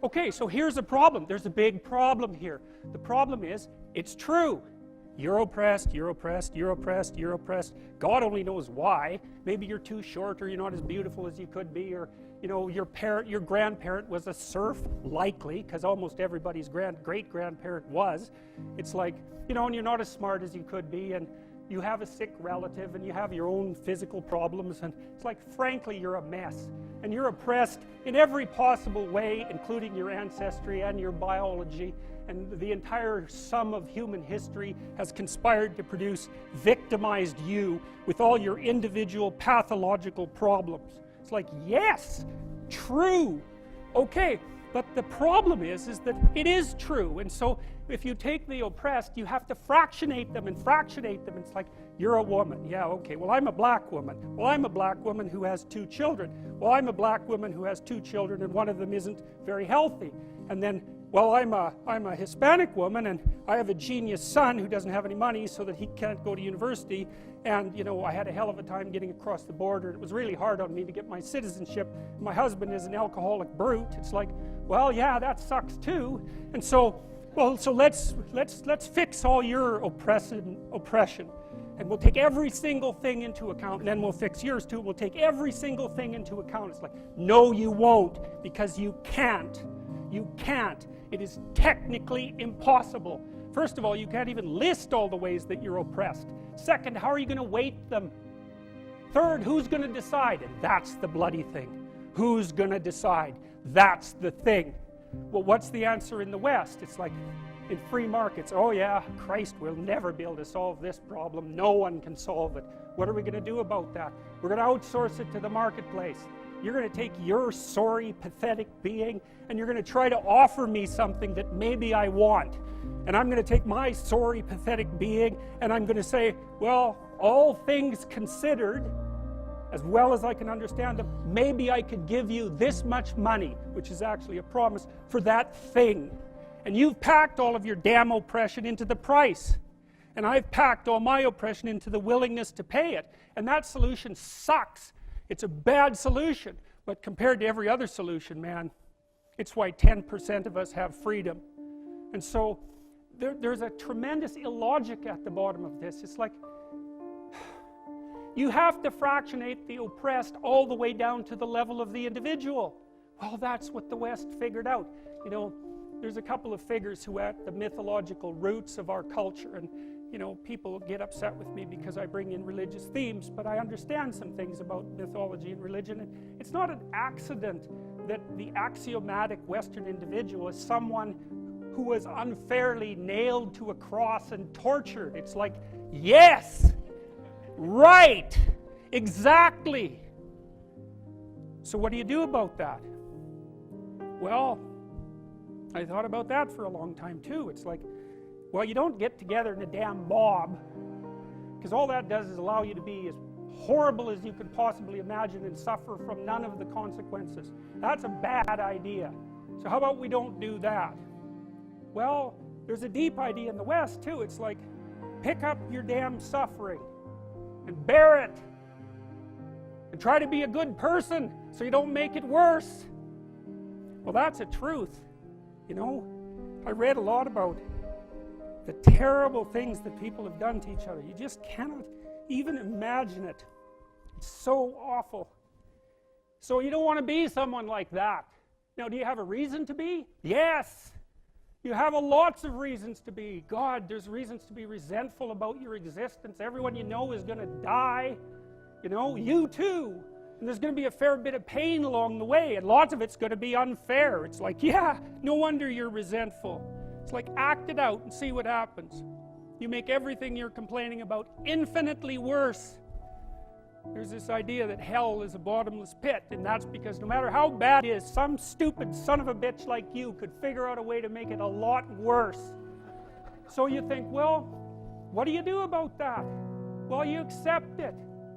Okay, so here's the problem. There's a big problem here. The problem is, it's true. You're oppressed, you're oppressed, you're oppressed, you're oppressed. God only knows why. Maybe you're too short, or you're not as beautiful as you could be, or your grandparent was a serf, likely, because almost everybody's great-grandparent was. It's like, and you're not as smart as you could be, and you have a sick relative, and you have your own physical problems, and it's like, frankly, you're a mess. And you're oppressed in every possible way, including your ancestry and your biology, and the entire sum of human history has conspired to produce victimized you with all your individual pathological problems. It's like, yes, true. Okay, but the problem is that it is true. And so if you take the oppressed, you have to fractionate them and fractionate them. It's like, you're a woman. Yeah, okay, well, I'm a black woman. Well, I'm a black woman who has 2 children. Well, I'm a black woman who has 2 children, and one of them isn't very healthy. And then, well, I'm a Hispanic woman, and I have a genius son who doesn't have any money so that he can't go to university. And, I had a hell of a time getting across the border. It was really hard on me to get my citizenship. My husband is an alcoholic brute. It's like, well, yeah, that sucks too. And so, let's fix all your oppression. And we'll take every single thing into account, and then we'll fix yours too. We'll take every single thing into account. It's like, no, you won't, because you can't. You can't. It is technically impossible. First of all, you can't even list all the ways that you're oppressed. Second, how are you going to weight them? Third, who's going to decide? And that's the bloody thing. Who's going to decide? That's the thing. Well, what's the answer in the West? It's like, in free markets, oh yeah, Christ will never be able to solve this problem. No one can solve it. What are we going to do about that? We're going to outsource it to the marketplace. You're going to take your sorry, pathetic being, and you're going to try to offer me something that maybe I want. And I'm going to take my sorry, pathetic being, and I'm going to say, well, all things considered, as well as I can understand them, maybe I could give you this much money, which is actually a promise, for that thing. And you've packed all of your damn oppression into the price. And I've packed all my oppression into the willingness to pay it. And that solution sucks. It's a bad solution. But compared to every other solution, man, it's why 10% of us have freedom. And so there's a tremendous illogic at the bottom of this. It's like, you have to fractionate the oppressed all the way down to the level of the individual. Well, that's what the West figured out. There's a couple of figures who are at the mythological roots of our culture, and people get upset with me because I bring in religious themes, but I understand some things about mythology and religion. And it's not an accident that the axiomatic Western individual is someone who was unfairly nailed to a cross and tortured. It's like, yes, right, exactly. So what do you do about that? Well, I thought about that for a long time too. It's like, well, you don't get together in a damn mob, because all that does is allow you to be as horrible as you could possibly imagine and suffer from none of the consequences. That's a bad idea. So how about we don't do that? Well, there's a deep idea in the West too. It's like, pick up your damn suffering and bear it and try to be a good person so you don't make it worse. Well, that's a truth. I read a lot about the terrible things that people have done to each other. You just cannot even imagine it. It's so awful. So you don't want to be someone like that. Now, do you have a reason to be? Yes. You have lots of reasons to be. God, there's reasons to be resentful about your existence. Everyone you know is going to die. You too. And there's going to be a fair bit of pain along the way, and lots of it's going to be unfair. It's like, yeah, no wonder you're resentful. It's like, act it out and see what happens. You make everything you're complaining about infinitely worse. There's this idea that hell is a bottomless pit, and that's because no matter how bad it is, some stupid son of a bitch like you could figure out a way to make it a lot worse. So you think, well, what do you do about that? Well, you accept it.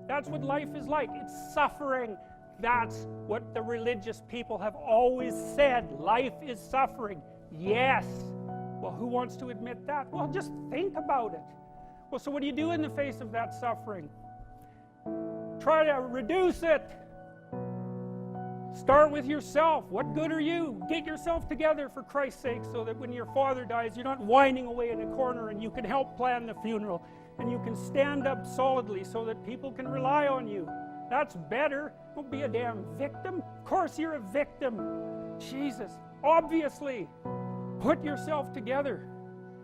That's what life is like. It's suffering. That's what the religious people have always said. Life is suffering. Yes. Well, who wants to admit that? Well, just think about it. Well, so what do you do in the face of that suffering? Try to reduce it. Start with yourself. What good are you? Get yourself together for Christ's sake, so that when your father dies, you're not whining away in a corner, and you can help plan the funeral, and you can stand up solidly so that people can rely on you. That's better. Don't be a damn victim. Of course you're a victim. Jesus, obviously. Put yourself together.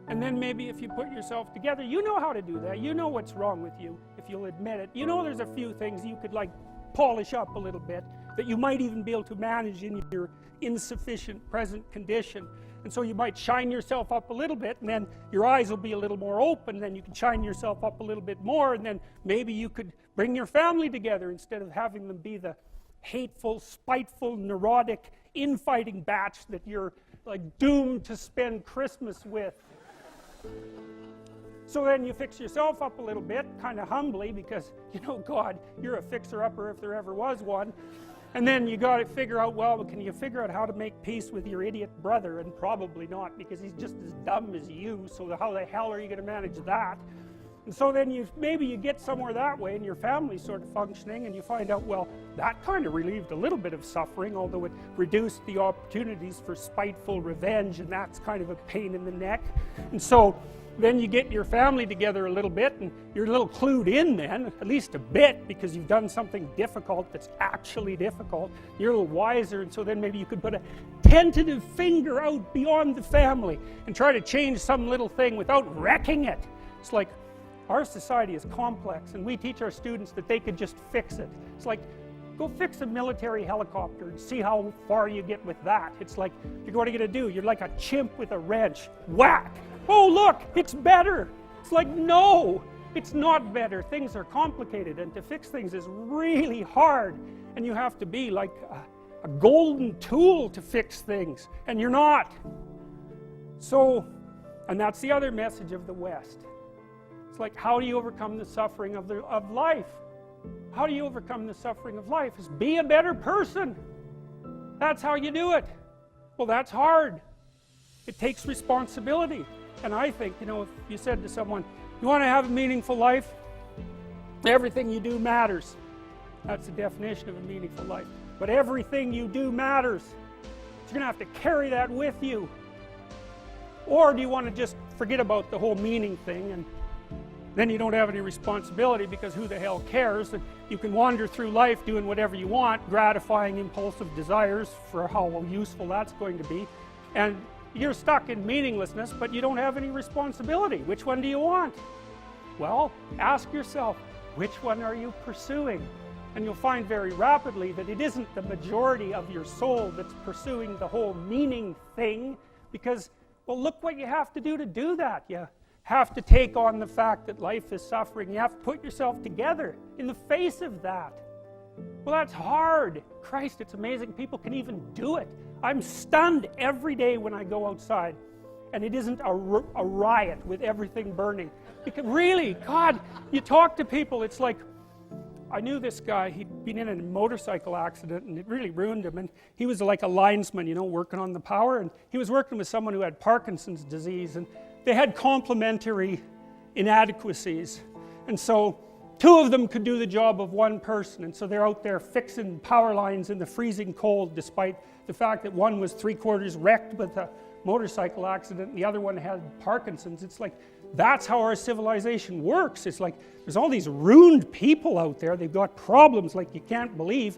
And then maybe if you put yourself together, you know how to do that. You know what's wrong with you, if you'll admit it. You know there's a few things you could like polish up a little bit, that you might even be able to manage in your insufficient present condition. And so you might shine yourself up a little bit, and then your eyes will be a little more open, and then you can shine yourself up a little bit more, and then maybe you could bring your family together instead of having them be the hateful, spiteful, neurotic, infighting batch that you're like doomed to spend Christmas with. So then you fix yourself up a little bit, kind of humbly, because, you know, God, you're a fixer-upper if there ever was one. And then you got to figure out, well, can you figure out how to make peace with your idiot brother? And probably not, because he's just as dumb as you, so how the hell are you going to manage that? And so then maybe you get somewhere that way, and your family's sort of functioning, and you find out, well, that kind of relieved a little bit of suffering, although it reduced the opportunities for spiteful revenge, and that's kind of a pain in the neck. And so then you get your family together a little bit, and you're a little clued in then, at least a bit, because you've done something difficult that's actually difficult. You're a little wiser, and so then maybe you could put a tentative finger out beyond the family and try to change some little thing without wrecking it. It's like, our society is complex, and we teach our students that they could just fix it. It's like, go fix a military helicopter and see how far you get with that. It's like, what are you going to do? You're like a chimp with a wrench. Whack! Oh, look, it's better. It's like, no, it's not better. Things are complicated, and to fix things is really hard, and you have to be like a golden tool to fix things, and you're not. So, and that's the other message of the West. It's like, how do you overcome the suffering of life? How do you overcome the suffering of life? Is be a better person. That's how you do it. Well, that's hard. It takes responsibility. And I think, you know, if you said to someone, you want to have a meaningful life? Everything you do matters. That's the definition of a meaningful life. But everything you do matters. You're going to have to carry that with you. Or do you want to just forget about the whole meaning thing, and then you don't have any responsibility, because who the hell cares? And you can wander through life doing whatever you want, gratifying impulsive desires for how useful that's going to be. And you're stuck in meaninglessness, but you don't have any responsibility. Which one do you want? Well, ask yourself, which one are you pursuing? And you'll find very rapidly that it isn't the majority of your soul that's pursuing the whole meaning thing, because, well, look what you have to do that. You have to take on the fact that life is suffering. You have to put yourself together in the face of that. Well, that's hard. Christ, it's amazing people can even do it. I'm stunned every day when I go outside, and it isn't a riot with everything burning. Because really, God, you talk to people, it's like, I knew this guy, he'd been in a motorcycle accident, and it really ruined him, and he was like a linesman, you know, working on the power, and he was working with someone who had Parkinson's disease, and they had complementary inadequacies, and so two of them could do the job of one person, and so they're out there fixing power lines in the freezing cold, despite the fact that one was 3/4 wrecked with a motorcycle accident and the other one had Parkinson's. It's like, that's how our civilization works. It's like, there's all these ruined people out there, they've got problems like you can't believe.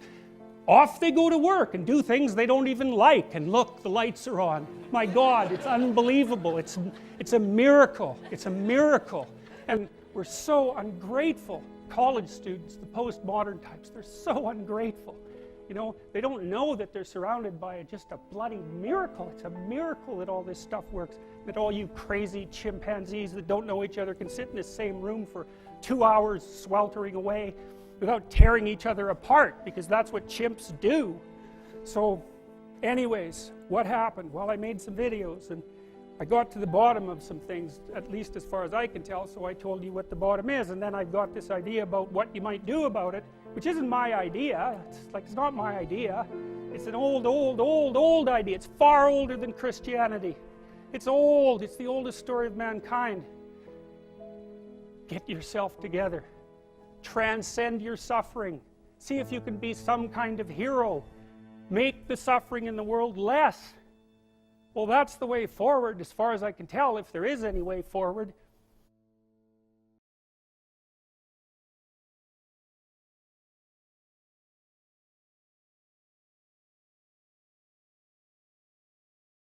Off they go to work and do things they don't even like, and look, the lights are on. My God, it's unbelievable. It's a miracle. It's a miracle. And we're so ungrateful. College students, the postmodern types, they're so ungrateful. You know, they don't know that they're surrounded by just a bloody miracle. It's a miracle that all this stuff works, that all you crazy chimpanzees that don't know each other can sit in the same room for 2 hours sweltering away without tearing each other apart, because that's what chimps do. So anyways, what happened? Well, I made some videos, and I got to the bottom of some things, at least as far as I can tell, so I told you what the bottom is, and then I've got this idea about what you might do about it, which isn't my idea. It's not my idea. It's an old idea. It's far older than Christianity. It's old. It's the oldest story of mankind. Get yourself together. Transcend your suffering. See if you can be some kind of hero. make the suffering in the world less. Well, that's the way forward, as far as I can tell, if there is any way forward.